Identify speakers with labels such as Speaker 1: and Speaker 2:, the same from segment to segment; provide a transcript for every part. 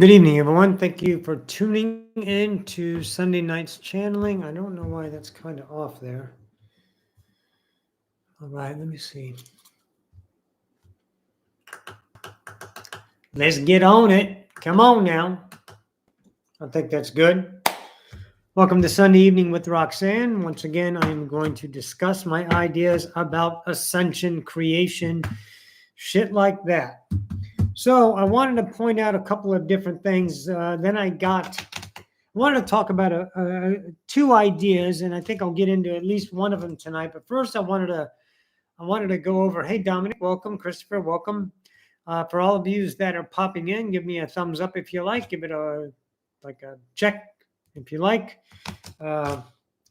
Speaker 1: Good evening, everyone. Thank you for tuning in to Sunday night's channeling. I don't know why that's kind of off there. All right, let me see. Let's get on it. Come on now. I think that's good. Welcome to Sunday Evening with Roxanne. Once again, I am going to discuss my ideas about ascension, creation, shit like that. So I wanted to point out a couple of different things. Then I wanted to talk about two ideas, and I think I'll get into at least one of them tonight. But first, I wanted to go over. Hey, Dominic, welcome. Christopher, welcome. For all of you that are popping in, give me a thumbs up if you like. Give it a check if you like, and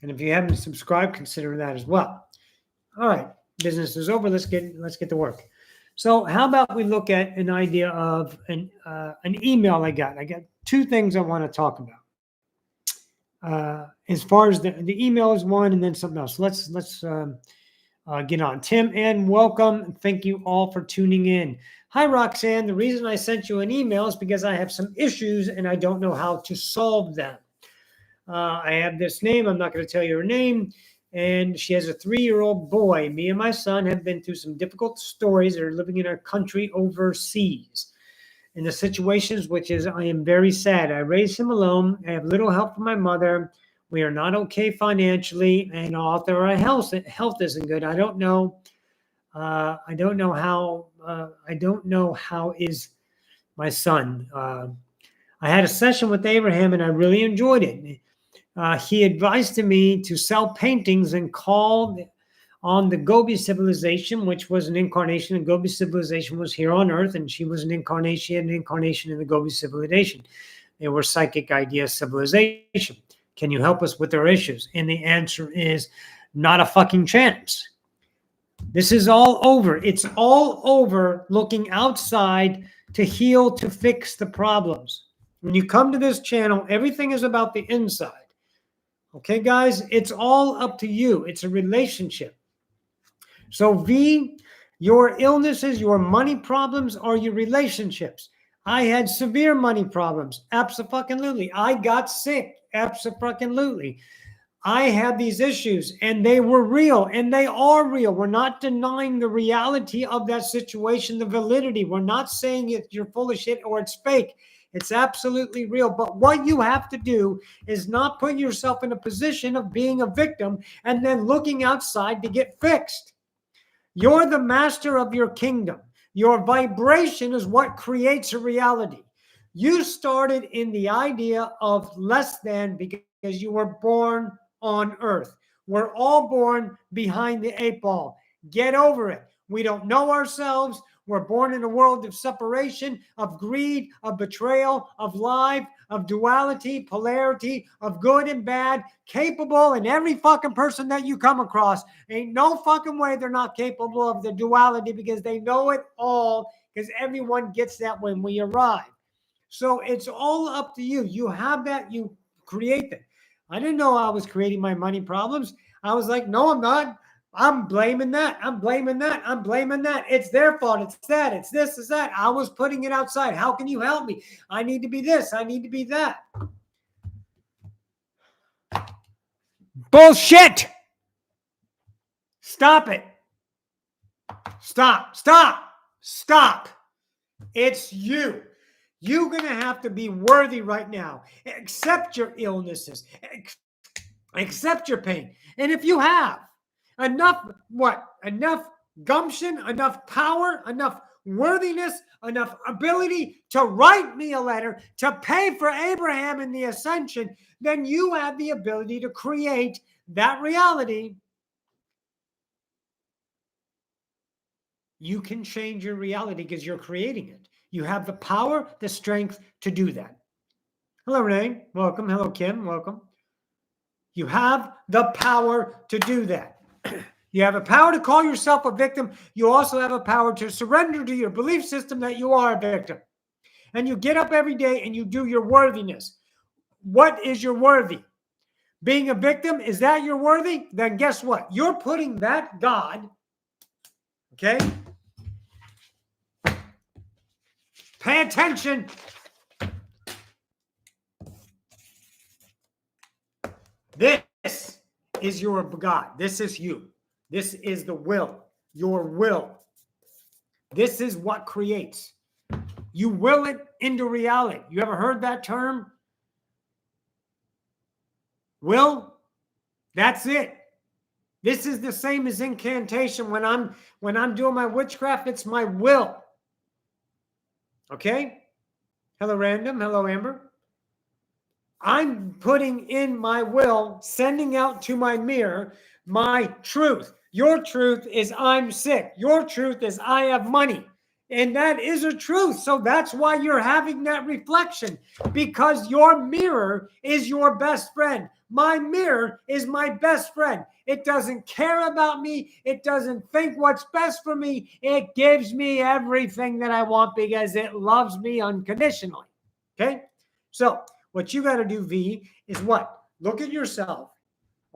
Speaker 1: if you haven't subscribed, consider that as well. All right, business is over. Let's get to work. So, how about we look at an idea of an email I got? I got two things I want to talk about. As far as the email is one, and then something else. Let's get on. Tim, and welcome. Thank you all for tuning in. Hi, Roxanne. The reason I sent you an email is because I have some issues and I don't know how to solve them. I have this name. I'm not going to tell you her name. And she has a 3-year-old boy. Me and my son have been through some difficult stories. They're living in our country overseas. In the situations, which is, I am very sad. I raised him alone. I have little help from my mother. We are not okay financially, and also our health isn't good. I don't know how is my son. I had a session with Abraham, and I really enjoyed it. He advised to me to sell paintings and call on the Gobi civilization, which was an incarnation. The Gobi civilization was here on Earth, and she was an incarnation in the Gobi civilization. They were psychic idea civilization. Can you help us with our issues? And the answer is not a fucking chance. This is all over. It's all over looking outside to heal, to fix the problems. When you come to this channel, everything is about the inside. Okay, guys? It's all up to you. It's a relationship. So V, your illnesses, your money problems, are your relationships. I had severe money problems. Abso-fucking-lutely. I got sick. Abso-fucking-lutely. I had these issues, and they were real, and they are real. We're not denying the reality of that situation, the validity. We're not saying you're full of shit or it's fake. It's absolutely real. But what you have to do is not put yourself in a position of being a victim and then looking outside to get fixed. You're the master of your kingdom. Your vibration is what creates a reality. You started in the idea of less than because you were born on Earth. We're all born behind the 8 ball. Get over it. We don't know ourselves. We're born in a world of separation, of greed, of betrayal, of lie, of duality, polarity, of good and bad, capable, and every fucking person that you come across, ain't no fucking way they're not capable of the duality because they know it all, because everyone gets that when we arrive. So it's all up to you. You have that, you create that. I didn't know I was creating my money problems. I was like, no, I'm not. I'm blaming that. I'm blaming that. I'm blaming that. It's their fault. It's that. It's this. It's that. I was putting it outside. How can you help me? I need to be this. I need to be that. Bullshit. Stop it. Stop. Stop. Stop. It's you. You're going to have to be worthy right now. Accept your illnesses. Accept your pain. And if you have enough gumption, enough power, enough worthiness, enough ability to write me a letter, to pay for Abraham in the Ascension, then you have the ability to create that reality. You can change your reality because you're creating it. You have the power, the strength to do that. Hello, Renee. Welcome. Hello, Kim. Welcome. You have the power to do that. You have a power to call yourself a victim. You also have a power to surrender to your belief system that you are a victim. And you get up every day and you do your worthiness. What is your worthy? Being a victim, is that your worthy? Then guess what? You're putting that God, okay? Pay attention. This is your God. This is you. This is the will, your will. This is what creates. You will it into reality. You ever heard that term? Will? That's it. This is the same as incantation. When I'm doing my witchcraft, it's my will. Okay? Hello, Random. Hello, Amber. I'm putting in my will, sending out to my mirror my truth. Your truth is I'm sick. Your truth is I have money. And that is a truth. So that's why you're having that reflection, because your mirror is your best friend. My mirror is my best friend. It doesn't care about me. It doesn't think what's best for me. It gives me everything that I want because it loves me unconditionally. Okay? So what you got to do, V, is what? Look at yourself.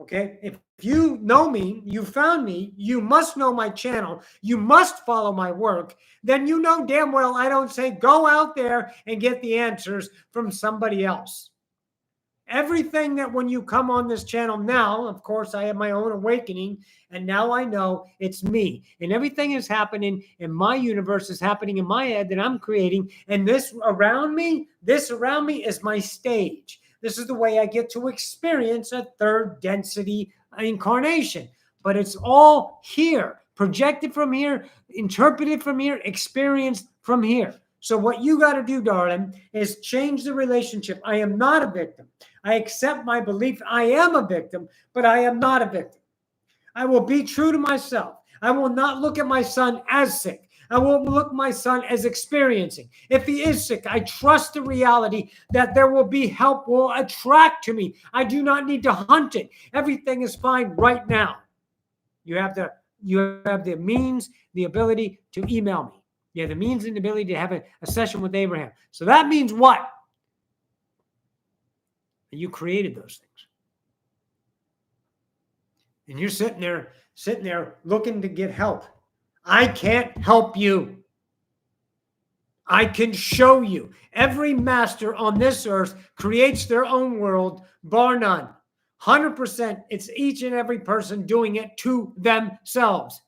Speaker 1: Okay? If you know me, you found me, you must know my channel, you must follow my work, then you know damn well I don't say go out there and get the answers from somebody else. Everything that when you come on this channel now, of course, I have my own awakening, and now I know it's me. And everything is happening in my universe is happening in my head that I'm creating. And this around me is my stage. This is the way I get to experience a third density incarnation. But it's all here, projected from here, interpreted from here, experienced from here. So what you got to do, darling, is change the relationship. I am not a victim. I accept my belief. I am a victim, but I am not a victim. I will be true to myself. I will not look at my son as sick. I won't look at my son as experiencing. If he is sick, I trust the reality that there will be help will attract to me. I do not need to hunt it. Everything is fine right now. You have the means, the ability to email me. You have the means and the ability to have a session with Abraham. So that means what? You created those things. And you're sitting there looking to get help. I can't help you. I can show you. Every master on this earth creates their own world, bar none. 100%, it's each and every person doing it to themselves.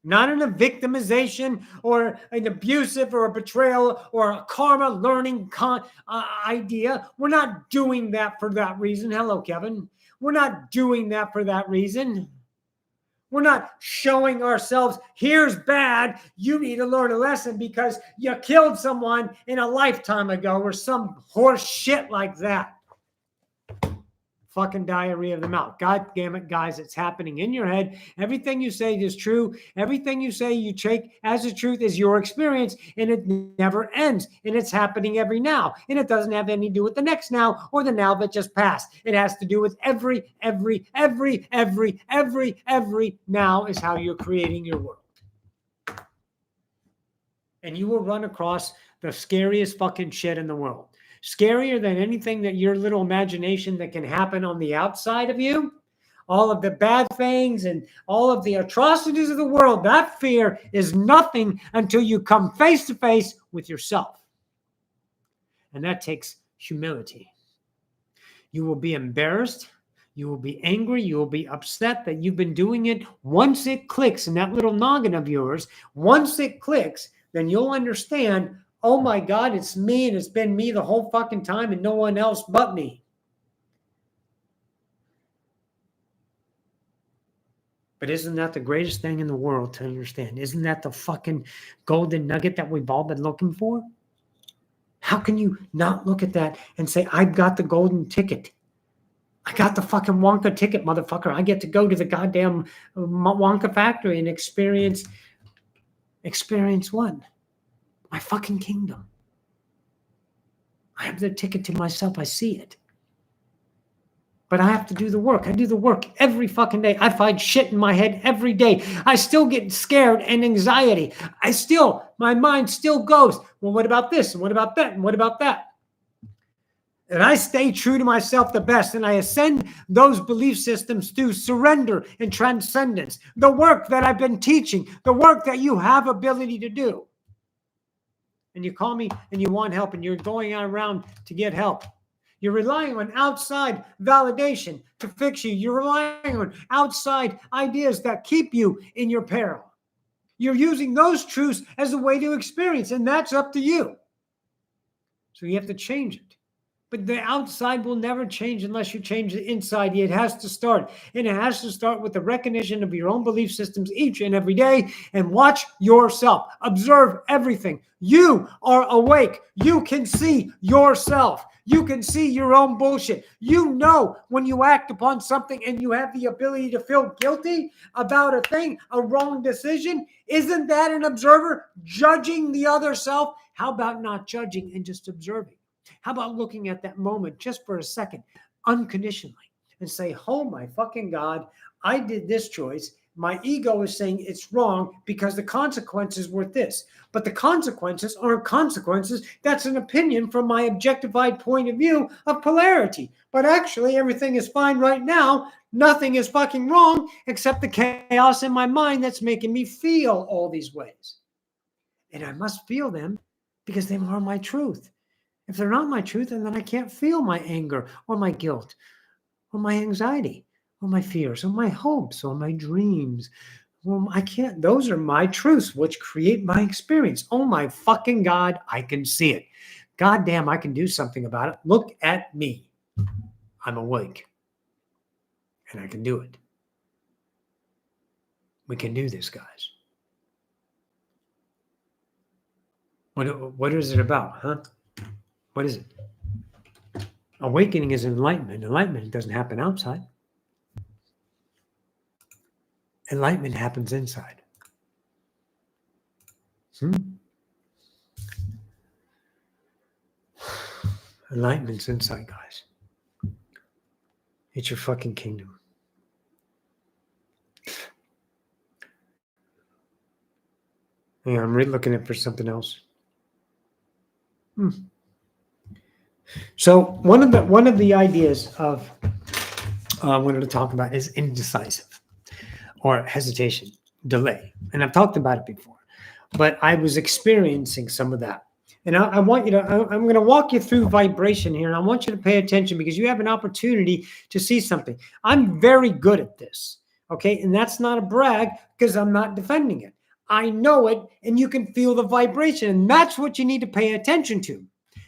Speaker 1: Not in a victimization or an abusive or a betrayal or a karma learning idea. We're not doing that for that reason. Hello, Kevin. We're not doing that for that reason. We're not showing ourselves, here's bad, you need to learn a lesson because you killed someone in a lifetime ago or some horse shit like that. Fucking diarrhea of the mouth. God damn it, guys, it's happening in your head. Everything you say is true. Everything you say you take as the truth is your experience, and it never ends. And it's happening every now. And it doesn't have anything to do with the next now or the now that just passed. It has to do with every now is how you're creating your world. And you will run across the scariest fucking shit in the world. Scarier than anything that your little imagination that can happen on the outside of you. All of the bad things and all of the atrocities of the world. That fear is nothing until you come face to face with yourself. And that takes humility. You will be embarrassed. You will be angry. You will be upset that you've been doing it. Once it clicks in that little noggin of yours, once it clicks, then you'll understand, oh my God, it's me, and it's been me the whole fucking time and no one else but me. But isn't that the greatest thing in the world to understand? Isn't that the fucking golden nugget that we've all been looking for? How can you not look at that and say, I've got the golden ticket? I got the fucking Wonka ticket, motherfucker. I get to go to the goddamn Wonka factory and experience what? My fucking kingdom. I have the ticket to myself. I see it. But I have to do the work. I do the work every fucking day. I find shit in my head every day. I still get scared and anxiety. My mind still goes, well, what about this? And what about that? And what about that? And I stay true to myself the best. And I ascend those belief systems through surrender and transcendence. The work that I've been teaching, the work that you have ability to do. And you call me and you want help and you're going around to get help. You're relying on outside validation to fix you. You're relying on outside ideas that keep you in your peril. You're using those truths as a way to experience, and that's up to you. So you have to change it. But the outside will never change unless you change the inside. It has to start. And it has to start with the recognition of your own belief systems each and every day. And watch yourself. Observe everything. You are awake. You can see yourself. You can see your own bullshit. You know when you act upon something and you have the ability to feel guilty about a thing, a wrong decision. Isn't that an observer judging the other self? How about not judging and just observing? How about looking at that moment just for a second, unconditionally, and say, oh my fucking God, I did this choice. My ego is saying it's wrong because the consequences were this. But the consequences aren't consequences. That's an opinion from my objectified point of view of polarity. But actually, everything is fine right now. Nothing is fucking wrong except the chaos in my mind that's making me feel all these ways. And I must feel them because they are my truth. If they're not my truth, then I can't feel my anger or my guilt or my anxiety or my fears or my hopes or my dreams. Well, I can't. Those are my truths, which create my experience. Oh my fucking God, I can see it. God damn, I can do something about it. Look at me. I'm awake. And I can do it. We can do this, guys. What is it about, huh? What is it? Awakening is enlightenment. Enlightenment doesn't happen outside. Enlightenment happens inside. Enlightenment's inside, guys. It's your fucking kingdom. Yeah, I'm looking at for something else. So one of the ideas of I wanted to talk about is indecisive or hesitation, delay. And I've talked about it before, but I was experiencing some of that. And I want you to, I'm going to walk you through vibration here. And I want you to pay attention because you have an opportunity to see something. I'm very good at this. Okay. And that's not a brag because I'm not defending it. I know it, and you can feel the vibration. And that's what you need to pay attention to.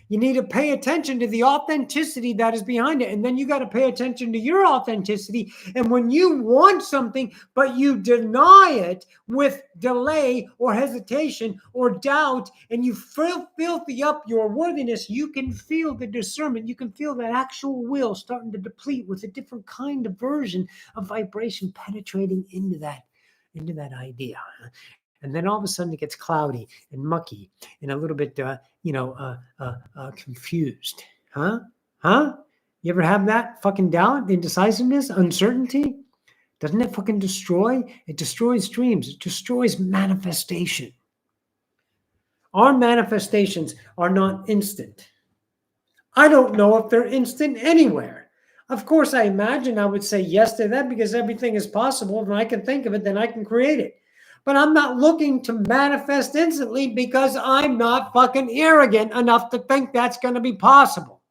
Speaker 1: You need to pay attention to the authenticity that is behind it. And then you got to pay attention to your authenticity. And when you want something, but you deny it with delay or hesitation or doubt, and you filthy up your worthiness, you can feel the discernment. You can feel that actual will starting to deplete with a different kind of version of vibration penetrating into that idea. And then all of a sudden it gets cloudy and mucky and a little bit, confused. Huh? You ever have that fucking doubt, indecisiveness, uncertainty? Doesn't it fucking destroy? It destroys dreams. It destroys manifestation. Our manifestations are not instant. I don't know if they're instant anywhere. Of course, I imagine I would say yes to that because everything is possible. If I can think of it, then I can create it. But I'm not looking to manifest instantly because I'm not fucking arrogant enough to think that's going to be possible.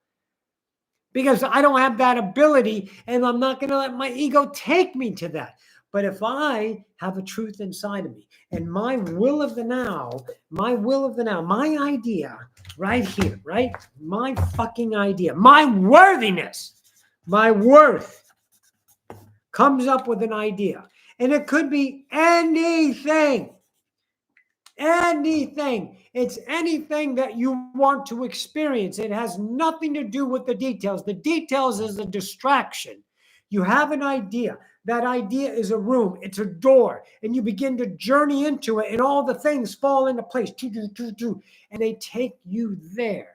Speaker 1: Because I don't have that ability, and I'm not going to let my ego take me to that. But if I have a truth inside of me and my will of the now, my idea right here, right? My fucking idea, my worthiness, my worth comes up with an idea. And it could be anything. Anything. It's anything that you want to experience. It has nothing to do with the details. The details is a distraction. You have an idea. That idea is a room. It's a door. And you begin to journey into it, and all the things fall into place. And they take you there.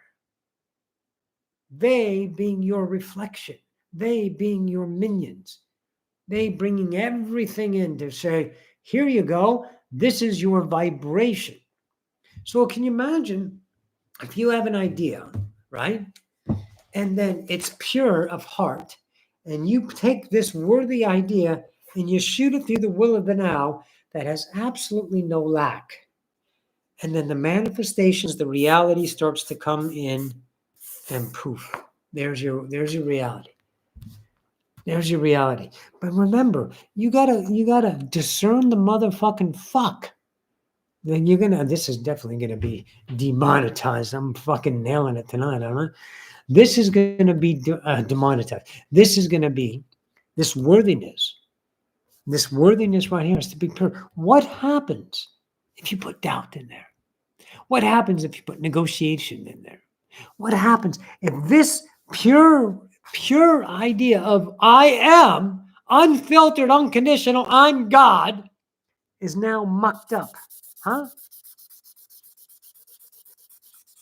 Speaker 1: They being your reflection. They being your minions. They bringing everything in to say, here you go. This is your vibration. So can you imagine if you have an idea, right? And then it's pure of heart. And you take this worthy idea and you shoot it through the will of the now that has absolutely no lack. And then the manifestations, the reality starts to come in, and poof, There's your reality. There's your reality. But remember, you gotta discern the motherfucking fuck. Then this is definitely gonna be demonetized. I'm fucking nailing it tonight, aren't I? This is gonna be demonetized. This is gonna be this worthiness. This worthiness right here is to be pure. What happens if you put doubt in there? What happens if you put negotiation in there? What happens if this pure idea of I am unfiltered, unconditional, I'm God is now mucked up? Huh?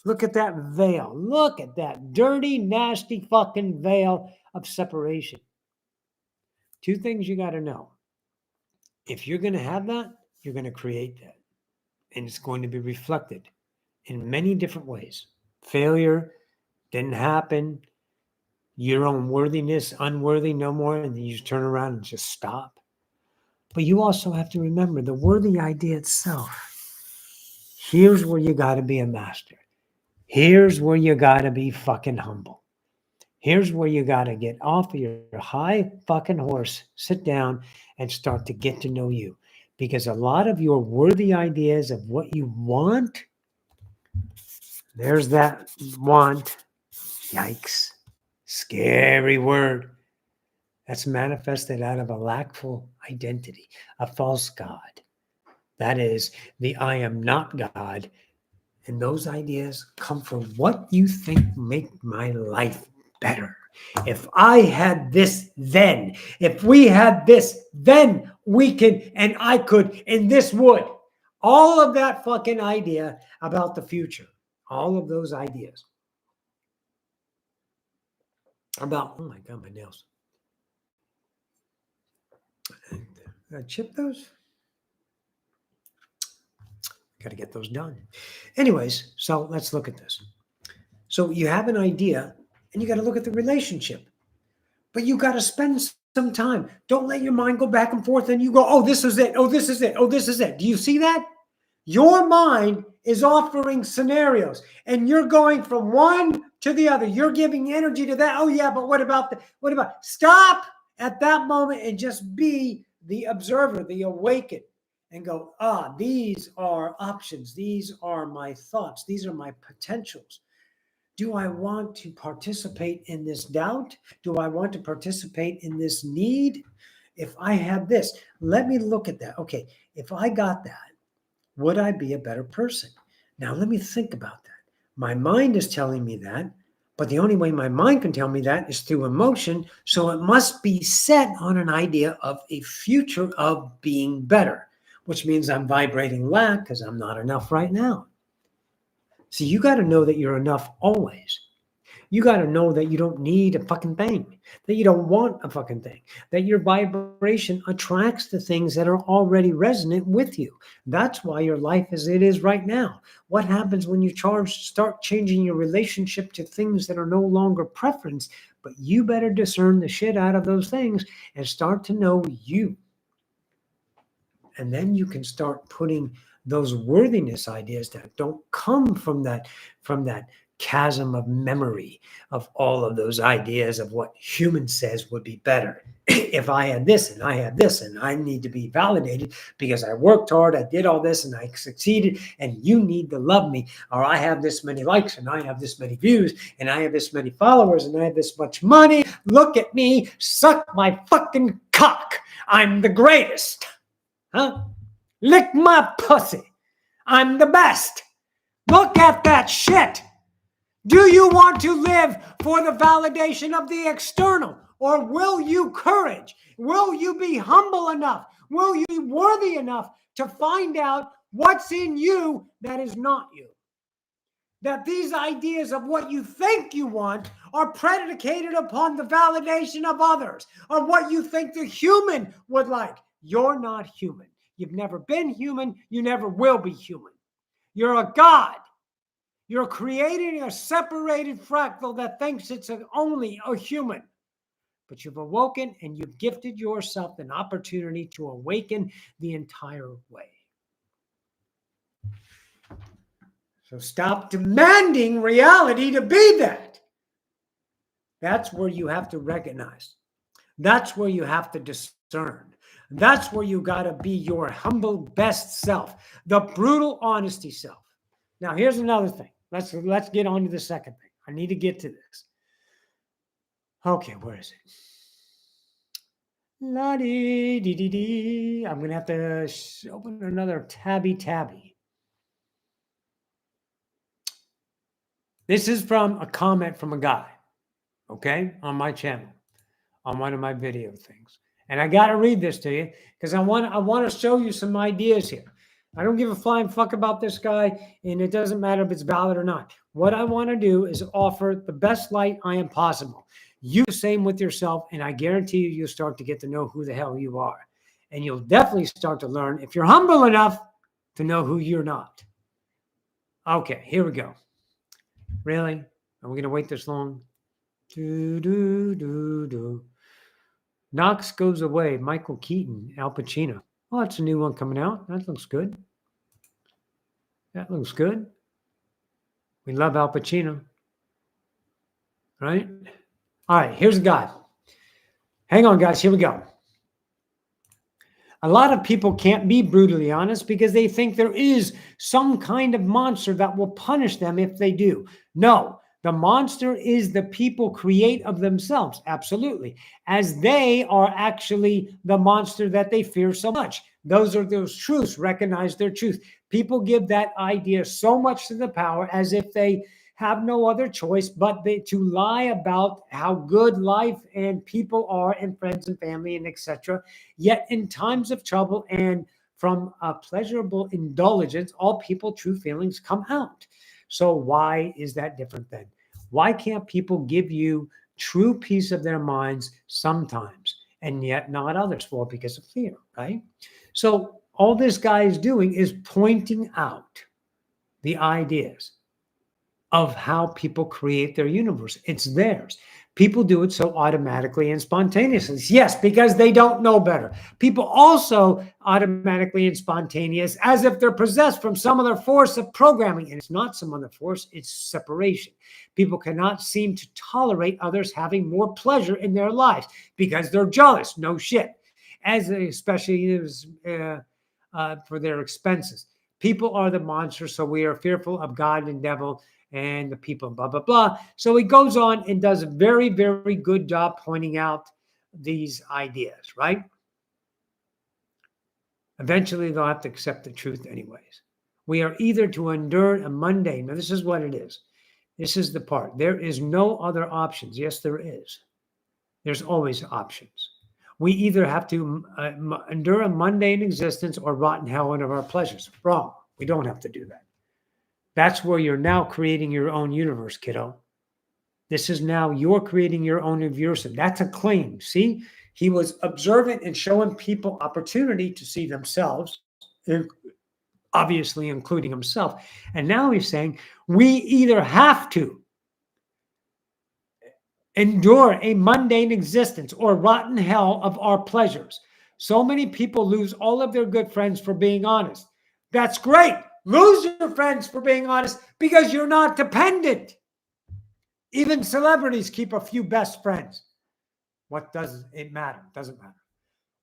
Speaker 1: Look at that veil. Look at that dirty, nasty fucking veil of separation. Two things you got to know. If you're going to have that, you're going to create that. And it's going to be reflected in many different ways. Failure didn't happen. Your own worthiness, unworthy, no more. And then you just turn around and just stop. But you also have to remember the worthy idea itself. Here's where you got to be a master. Here's where you got to be fucking humble. Here's where you got to get off of your high fucking horse, sit down, and start to get to know you. Because a lot of your worthy ideas of what you want, there's that want. Yikes. Scary word. That's manifested out of a lackful identity, a false God. That is the I am not God. And those ideas come from what you think make my life better. If I had this then, if we had this, then we can, and I could, and this would. All of that fucking idea about the future, all of those ideas about, oh my God, my nails. Did I chip those? Got to get those done. Anyways, so let's look at this. So you have an idea and you got to look at the relationship, but you got to spend some time. Don't let your mind go back and forth and you go, oh, this is it. Oh, this is it. Oh, this is it. Do you see that? Your mind is offering scenarios and you're going from one to the other. You're giving energy to that. Oh yeah, but what about stop at that moment and just be the observer, the awakened, and go, these are options. These are my thoughts. These are my potentials. Do I want to participate in this doubt? Do I want to participate in this need? If I have this, let me look at that. Okay, if I got that, would I be a better person? Now, let me think about that. My mind is telling me that, but the only way my mind can tell me that is through emotion. So it must be set on an idea of a future of being better, which means I'm vibrating lack because I'm not enough right now. So you got to know that you're enough always. You got to know that you don't need a fucking thing, that you don't want a fucking thing, that your vibration attracts the things that are already resonant with you. That's why your life is it is right now. What happens when you start changing your relationship to things that are no longer preference, but you better discern the shit out of those things and start to know you. And then you can start putting those worthiness ideas that don't come from that chasm of memory of all of those ideas of what human says would be better. If I had this and I had this and I need to be validated because I worked hard, I did all this and I succeeded and you need to love me, or I have this many likes and I have this many views and I have this many followers and I have this much money. Look at me, suck my fucking cock. I'm the greatest. Huh? Lick my pussy. I'm the best. Look at that shit. Do you want to live for the validation of the external? Or will you courage? Will you be humble enough? Will you be worthy enough to find out what's in you that is not you? That these ideas of what you think you want are predicated upon the validation of others, or what you think the human would like. You're not human. You've never been human. You never will be human. You're a God. You're creating a separated fractal that thinks it's only a human. But you've awoken and you've gifted yourself an opportunity to awaken the entire way. So stop demanding reality to be that. That's where you have to recognize. That's where you have to discern. That's where you got to be your humble best self, the brutal honesty self. Now, here's another thing. Let's get on to the second thing. I need to get to this. Okay, where is it? La-dee-dee-dee-dee. I'm going to have to open another tabby. This is from a comment from a guy, okay, on my channel, on one of my video things. And I got to read this to you because I want to show you some ideas here. I don't give a flying fuck about this guy, and it doesn't matter if it's valid or not. What I want to do is offer the best light I am possible. You do the same with yourself, and I guarantee you, you'll start to get to know who the hell you are. And you'll definitely start to learn, if you're humble enough, to know who you're not. Okay, here we go. Really? Are we going to wait this long? Knox goes away. Michael Keaton, Al Pacino. Oh, that's a new one coming out. That looks good. That looks good. We love Al Pacino. Right? All right, here's a guy. Hang on, guys. Here we go. A lot of people can't be brutally honest because they think there is some kind of monster that will punish them if they do. No, the monster is the people create of themselves. Absolutely. As they are actually the monster that they fear so much. Those are those truths. Recognize their truth. People give that idea so much to the power as if they have no other choice but to lie about how good life and people are and friends and family and etc. Yet in times of trouble and from a pleasurable indulgence, all people true feelings come out. So why is that different then? Why can't people give you true peace of their minds sometimes and yet not others? Well, because of fear, right? So all this guy is doing is pointing out the ideas of how people create their universe. It's theirs. People do it so automatically and spontaneously. Yes, because they don't know better. People also automatically and spontaneous as if they're possessed from some other force of programming. And it's not some other force, it's separation. People cannot seem to tolerate others having more pleasure in their lives because they're jealous. No shit. Especially for their expenses. People are the monsters, so we are fearful of God and devil and the people, blah, blah, blah. So he goes on and does a very, very good job pointing out these ideas, right? Eventually, they'll have to accept the truth anyways. We are either to endure a mundane. Now, this is what it is. This is the part. There is no other options. Yes, there is. There's always options. We either have to endure a mundane existence or rot in hell of our pleasures. Wrong. We don't have to do that. That's where you're now creating your own universe, kiddo. This is now you're creating your own universe. That's a claim. See, he was observant and showing people opportunity to see themselves, obviously including himself. And now he's saying we either have to endure a mundane existence or rotten hell of our pleasures. So many people lose all of their good friends for being honest. That's great. Lose your friends for being honest because you're not dependent. Even celebrities keep a few best friends. What does it matter? It doesn't matter.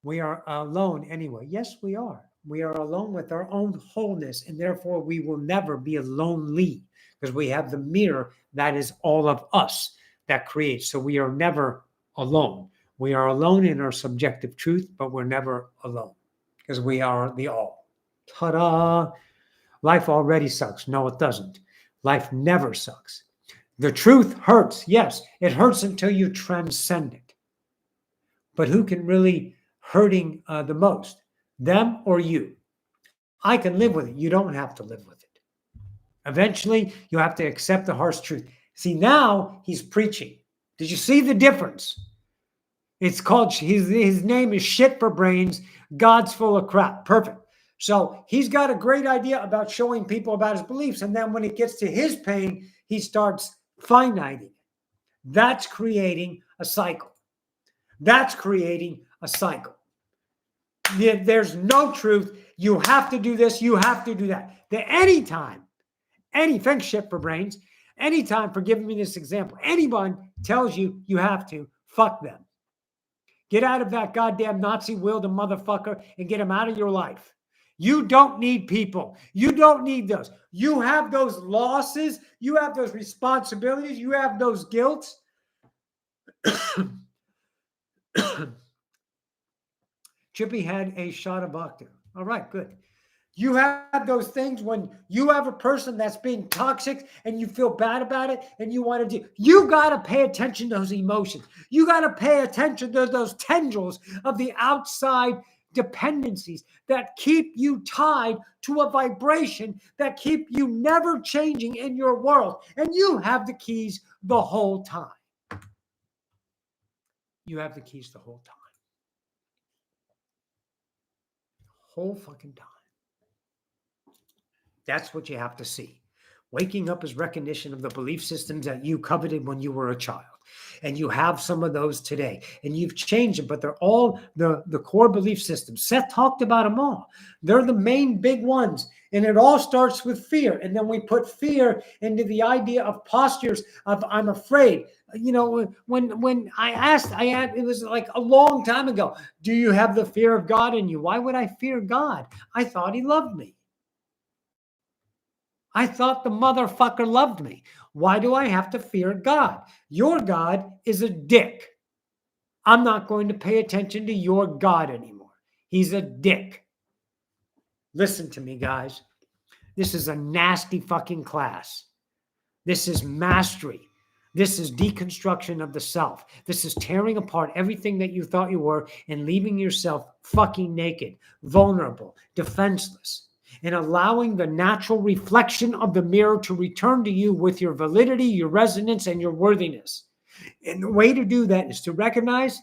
Speaker 1: We are alone anyway. Yes, we are. We are alone with our own wholeness, and therefore we will never be lonely because we have the mirror that is all of us that creates. So we are never alone. We are alone in our subjective truth, but we're never alone because we are the all. Ta-da! Life already sucks. No, it doesn't. Life never sucks. The truth hurts. Yes, it hurts until you transcend it. But who can really hurting the most? Them or you? I can live with it. You don't have to live with it. Eventually, you have to accept the harsh truth. See, now he's preaching. Did you see the difference? It's called, his name is Shit for Brains. God's full of crap. Perfect. So he's got a great idea about showing people about his beliefs. And then when it gets to his pain, he starts finiting it. That's creating a cycle. That's creating a cycle. There's no truth. You have to do this. You have to do that. Anytime, thanks Shit for Brains. Anytime for giving me this example. Anyone tells you you have to, fuck them. Get out of that goddamn Nazi-wielding motherfucker and get him out of your life. You don't need people. You don't need those. You have those losses. You have those responsibilities. You have those guilts. Chippy had a shot of vodka. All right, good. You have those things when you have a person that's being toxic and you feel bad about it and you want to do, you got to pay attention to those emotions. You got to pay attention to those tendrils of the outside dependencies that keep you tied to a vibration that keep you never changing in your world. And you have the keys the whole time. You have the keys the whole time. Whole fucking time. That's what you have to see. Waking up is recognition of the belief systems that you coveted when you were a child. And you have some of those today. And you've changed them, but they're all the core belief systems. Seth talked about them all. They're the main big ones. And it all starts with fear. And then we put fear into the idea of postures of I'm afraid. You know, when I asked, it was like a long time ago, do you have the fear of God in you? Why would I fear God? I thought he loved me. I thought the motherfucker loved me. Why do I have to fear God? Your God is a dick. I'm not going to pay attention to your God anymore. He's a dick. Listen to me, guys. This is a nasty fucking class. This is mastery. This is deconstruction of the self. This is tearing apart everything that you thought you were and leaving yourself fucking naked, vulnerable, defenseless, and allowing the natural reflection of the mirror to return to you with your validity, your resonance, and your worthiness. And the way to do that is to recognize,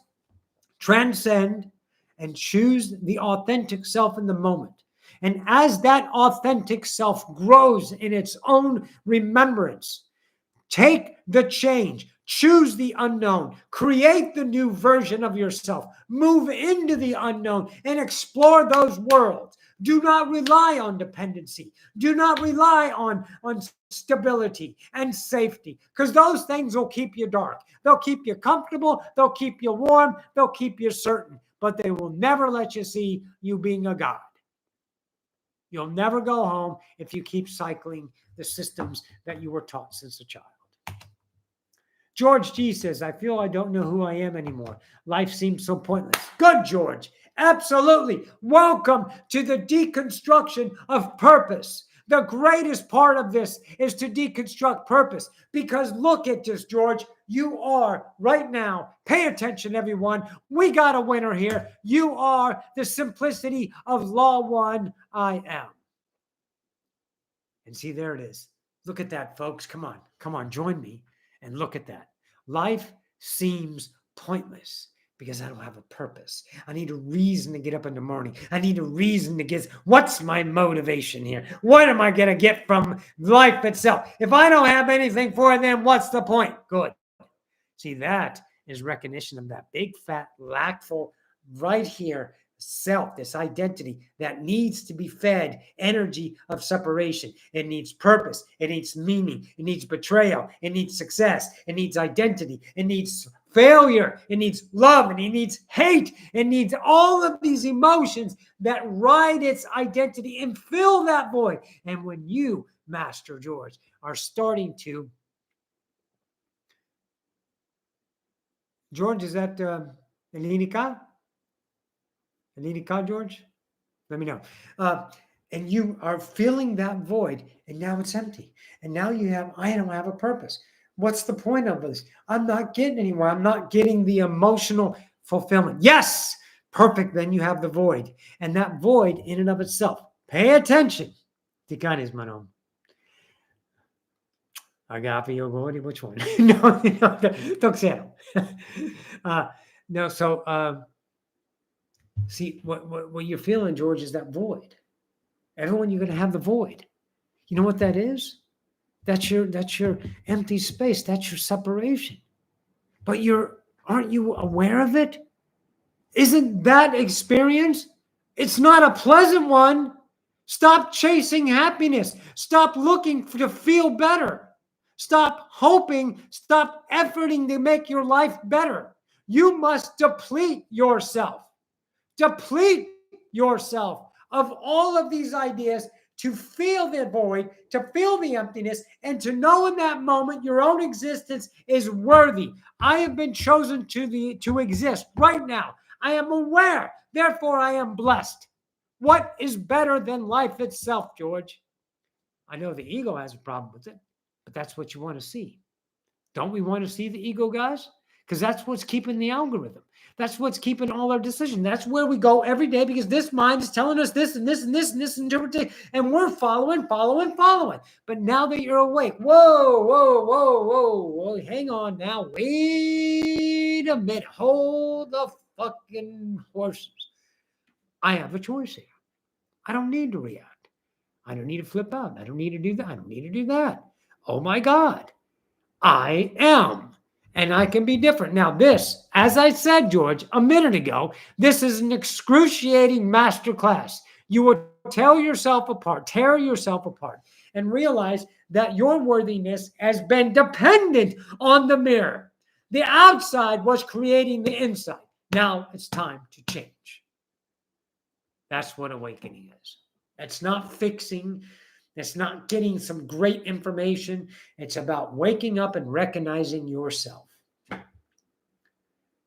Speaker 1: transcend, and choose the authentic self in the moment. And as that authentic self grows in its own remembrance, take the change, choose the unknown, create the new version of yourself, move into the unknown and explore those worlds. Do not rely on dependency. Do not rely on stability and safety, because those things will keep you dark. They'll keep you comfortable. They'll keep you warm. They'll keep you certain, but they will never let you see you being a god. You'll never go home if you keep cycling the systems that you were taught since a child. George G says, I feel I don't know who I am anymore. Life seems so pointless. Good, George. Absolutely. Welcome to the deconstruction of purpose. The greatest part of this is to deconstruct purpose, because look at this, George. You are right now. Pay attention, everyone. We got a winner here. You are the simplicity of Law 1, I am. And see, there it is. Look at that, folks. Come on, join me and look at that. Life seems pointless because I don't have a purpose. I need a reason to get up in the morning. I need a reason to get, what's my motivation here? What am I going to get from life itself? If I don't have anything for it, then what's the point? Good. See, that is recognition of that big, fat, lackful, right here, self, this identity that needs to be fed energy of separation. It needs purpose. It needs meaning. It needs betrayal. It needs success. It needs identity. It needs failure. It needs love. And it needs hate. It needs all of these emotions that ride its identity and fill that void. And when you, Master George, are starting to, George, is that Elinika? Elinika, George? Let me know. And you are filling that void, and now it's empty. And now you have, I don't have a purpose. What's the point of this? I'm not getting anywhere. I'm not getting the emotional fulfillment. Yes, perfect. Then you have the void. And that void in and of itself, pay attention. Tikanis, Manon. Agape or Gordy, which one? No, don't say it. No, so see, what you're feeling, George, is that void. Everyone, you're going to have the void. You know what that is? That's your empty space. That's your separation. But aren't you aware of it? Isn't that experience? It's not a pleasant one. Stop chasing happiness. Stop looking to feel better. Stop hoping, stop efforting to make your life better. You must deplete yourself. Deplete yourself of all of these ideas to feel the void, to feel the emptiness, and to know in that moment your own existence is worthy. I have been chosen to exist right now. I am aware, therefore I am blessed. What is better than life itself, George? I know the ego has a problem with it, but that's what you want to see. Don't we want to see the ego, guys? Because that's what's keeping the algorithm. That's what's keeping all our decisions. That's where we go every day because this mind is telling us this and this and this and this interpretation, and we're following. But now that you're awake, whoa, hang on now. Wait a minute. Hold the fucking horses. I have a choice here. I don't need to react. I don't need to flip out. I don't need to do that. I don't need to do that. Oh my God. I am, and I can be different. Now, this, as I said, George, a minute ago, this is an excruciating masterclass. You will tear yourself apart, and realize that your worthiness has been dependent on the mirror. The outside was creating the inside. Now it's time to change. That's what awakening is. It's not fixing. It's not getting some great information. It's about waking up and recognizing yourself.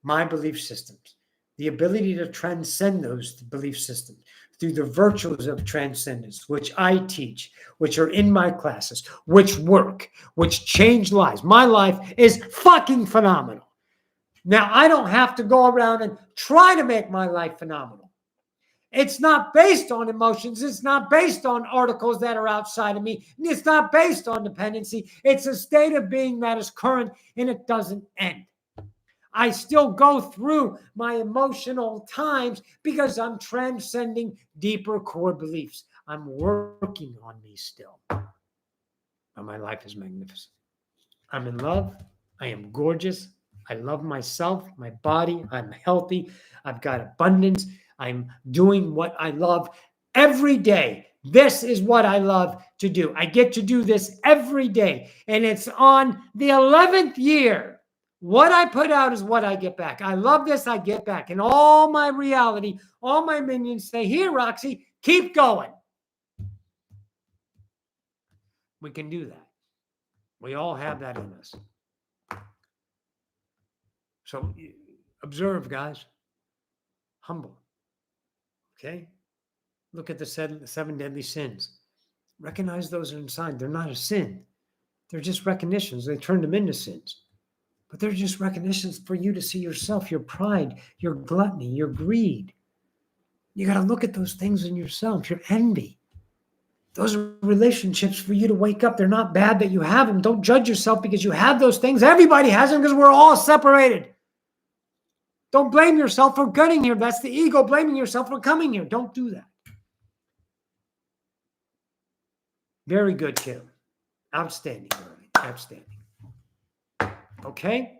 Speaker 1: My belief systems, the ability to transcend those belief systems through the virtues of transcendence, which I teach, which are in my classes, which work, which change lives. My life is fucking phenomenal. Now, I don't have to go around and try to make my life phenomenal. It's not based on emotions. It's not based on articles that are outside of me. It's not based on dependency. It's a state of being that is current and it doesn't end. I still go through my emotional times because I'm transcending deeper core beliefs. I'm working on me still. But my life is magnificent. I'm in love. I am gorgeous. I love myself, my body. I'm healthy. I've got abundance. I'm doing what I love every day. This is what I love to do. I get to do this every day. And it's on the 11th year. What I put out is what I get back. I love this, I get back. And all my reality, all my minions say, here, Roxy, keep going. We can do that. We all have that in us. So observe, guys. Humble. Okay? Look at the seven deadly sins. Recognize those inside. They're not a sin. They're just recognitions. They turn them into sins. But they're just recognitions for you to see yourself, your pride, your gluttony, your greed. You got to look at those things in yourself, your envy. Those are relationships for you to wake up. They're not bad that you have them. Don't judge yourself because you have those things. Everybody has them because we're all separated. Don't blame yourself for getting here. That's the ego blaming yourself for coming here. Don't do that. Very good, Kim. Outstanding, Bernie. Outstanding. Okay?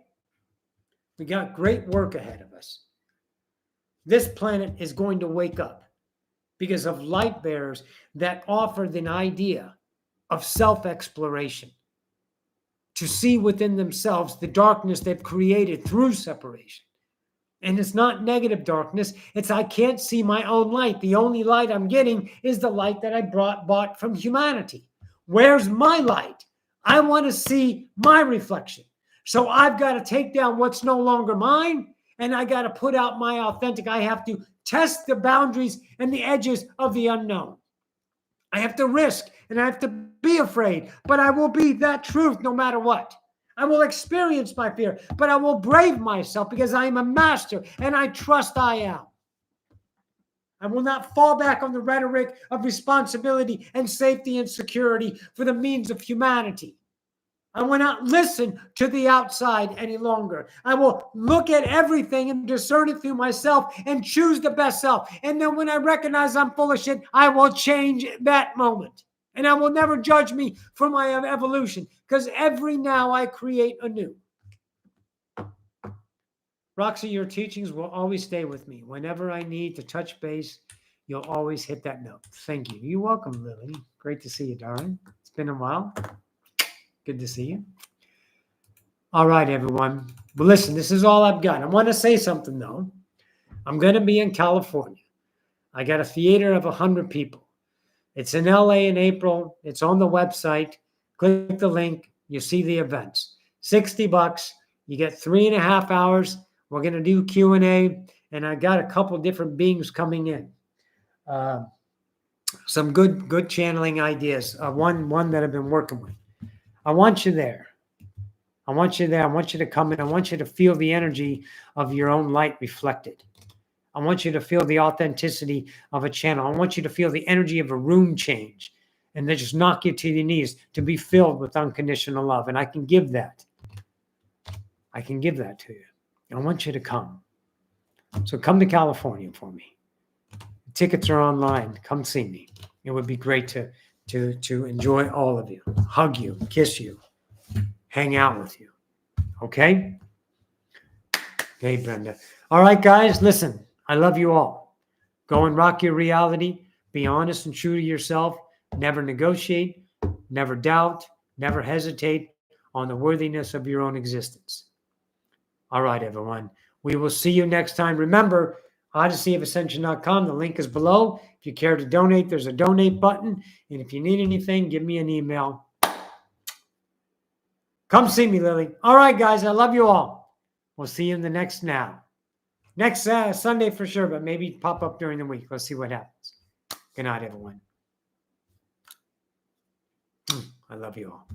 Speaker 1: We got great work ahead of us. This planet is going to wake up because of light bearers that offer the idea of self-exploration, to see within themselves the darkness they've created through separation. And it's not negative darkness. It's I can't see my own light. The only light I'm getting is the light that I bought from humanity. Where's my light? I want to see my reflection. So I've got to take down what's no longer mine, and I got to put out my authentic. I have to test the boundaries and the edges of the unknown. I have to risk, and I have to be afraid, but I will be that truth no matter what. I will experience my fear, but I will brave myself because I am a master and I trust I am. I will not fall back on the rhetoric of responsibility and safety and security for the means of humanity. I will not listen to the outside any longer. I will look at everything and discern it through myself and choose the best self. And then when I recognize I'm full of shit, I will change that moment. And I will never judge me for my evolution because every now I create anew. Roxy, your teachings will always stay with me. Whenever I need to touch base, you'll always hit that note. Thank you. You're welcome, Lily. Great to see you, darling. It's been a while. Good to see you. All right, everyone. But listen, this is all I've got. I want to say something, though. I'm going to be in California. I got a theater of 100 people. It's in LA in April. It's on the website. Click the link. You see the events. $60. You get 3.5 hours. We're going to do Q&A, and I got a couple different beings coming in. Some good channeling ideas. One that I've been working with. I want you there. I want you there. I want you to come in. I want you to feel the energy of your own light reflected. I want you to feel the authenticity of a channel. I want you to feel the energy of a room change and then just knock you to your knees to be filled with unconditional love. And I can give that. I can give that to you. I want you to come. So come to California for me. Tickets are online. Come see me. It would be great to enjoy all of you, hug you, kiss you, hang out with you. Okay? Okay, Brenda. All right, guys, listen. I love you all. Go and rock your reality. Be honest and true to yourself. Never negotiate. Never doubt. Never hesitate on the worthiness of your own existence. All right, everyone. We will see you next time. Remember, odysseyofascension.com. The link is below. If you care to donate, there's a donate button. And if you need anything, give me an email. Come see me, Lily. All right, guys. I love you all. We'll see you in the next now. Next Sunday for sure, but maybe pop up during the week. Let's see what happens. Good night, everyone. I love you all.